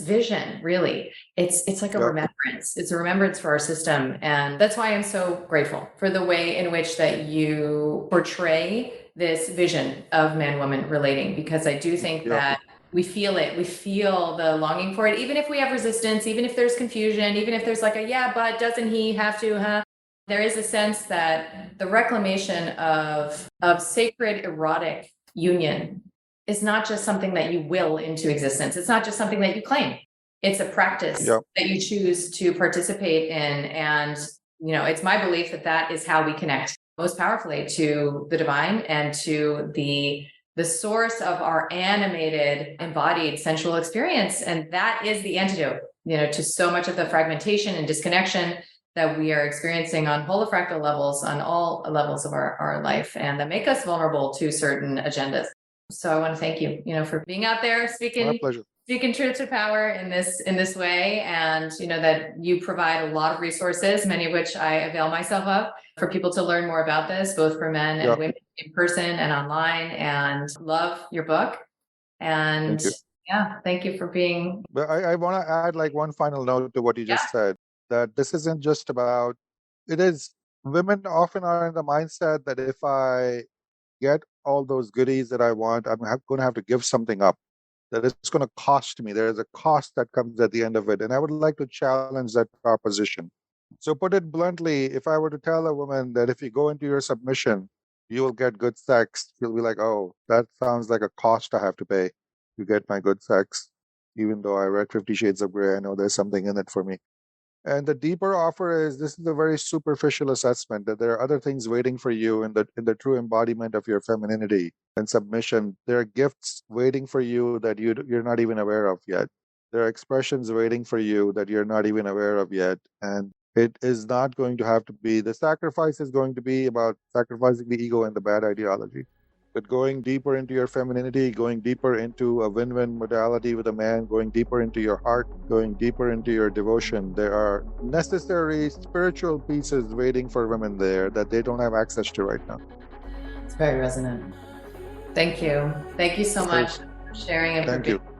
vision, really, it's like a remembrance. It's a remembrance for our system. And that's why I'm so grateful for the way in which that you portray this vision of man-woman relating, because I do think that we feel it. We feel the longing for it, even if we have resistance, even if there's confusion, even if there's like but doesn't he have to, huh? There is a sense that the reclamation of sacred erotic union is not just something that you will into existence. It's not just something that you claim. It's a practice Yeah. that you choose to participate in. And, it's my belief that that is how we connect most powerfully to the divine and to the source of our animated, embodied sensual experience. And that is the antidote, to so much of the fragmentation and disconnection that we are experiencing on holofractal levels, on all levels of our life, and that make us vulnerable to certain agendas. So I want to thank you, for being out there My speaking pleasure. truth to power in this way, and that you provide a lot of resources, many of which I avail myself of, for people to learn more about this, both for men and Yeah. women, in person and online. And love your book. And Thank you. yeah, thank you for being. But I want to add like one final note to what you Yeah. just said, that this isn't just about, it is, women often are in the mindset that if I get all those goodies that I want, I'm going to have to give something up, that it's going to cost me. There is a cost that comes at the end of it. And I would like to challenge that proposition. So, put it bluntly, if I were to tell a woman that if you go into your submission, you will get good sex, she'll be like, oh, that sounds like a cost I have to pay to get my good sex. Even though I read 50 Shades of Grey, I know there's something in it for me. And the deeper offer is, this is a very superficial assessment, that there are other things waiting for you in the true embodiment of your femininity and submission. There are gifts waiting for you that you're not even aware of yet. There are expressions waiting for you that you're not even aware of yet. And it is not going to have to be, the sacrifice is going to be about sacrificing the ego and the bad ideology. But going deeper into your femininity, going deeper into a win-win modality with a man, going deeper into your heart, going deeper into your devotion, there are necessary spiritual pieces waiting for women there that they don't have access to right now. It's very resonant. Thank you. Thank you so So, much for sharing and for thank being you.